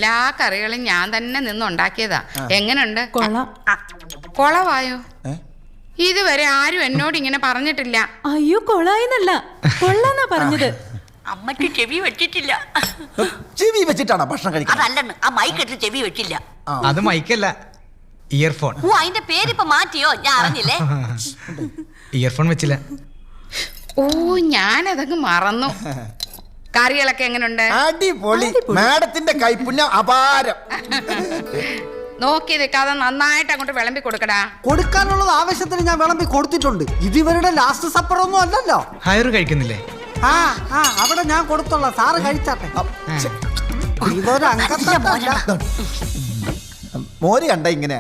എല്ലാ കറികളും ഞാൻ തന്നെ നിന്നുണ്ടാക്കിയതാ. എങ്ങനുണ്ട്? കൊളവായോ? ഇതുവരെ ആരും എന്നോട് ഇങ്ങനെ പറഞ്ഞിട്ടില്ല. അയ്യോ കൊളായെന്നല്ല, കൊള്ളാന്നാ പറഞ്ഞത്. അമ്മക്ക് ചെവി വെച്ചിട്ടില്ല. ചെവി വെച്ചിട്ടാണോ ഭക്ഷണം കഴിക്കുന്നത്? അതല്ലെന്ന്, ആ മൈക്കിട്ട് ചെവി വെച്ചില്ല. അത് മൈക്കല്ല, ഇയർഫോൺ. ഓ, അതിന്റെ പേരിപ്പോ മാറ്റിയോ? ഞാൻ അറിഞ്ഞില്ലേ. ഇയർഫോൺ വെച്ചില്ല. ഓ, ഞാനതങ്ങ് മറന്നു. കറികളൊക്കെ എങ്ങനുണ്ട്? അടിപൊളി. മാഡത്തിന്റെ കൈപ്പുണ്യം അപാരം. നോക്കി നിൽക്കാതെ നന്നായിട്ട് അങ്ങോട്ട് വിളമ്പി കൊടുക്കടാ. കൊടുക്കാനുള്ളത് ആവശ്യത്തിന് ഞാൻ വിളമ്പി കൊടുത്തിട്ടുണ്ട്. ഇത് ഇവരുടെ ലാസ്റ്റ് സപ്പർ ഒന്നും അല്ലല്ലോ. ഹയർ കഴിക്കുന്നില്ലേ? അവിടെ ഞാൻ കൊടുത്തോളാം, സാറ് കഴിച്ചാട്ടെ. ഇതൊരു അംഗത്തല്ല. മോര് കണ്ട ഇങ്ങനെ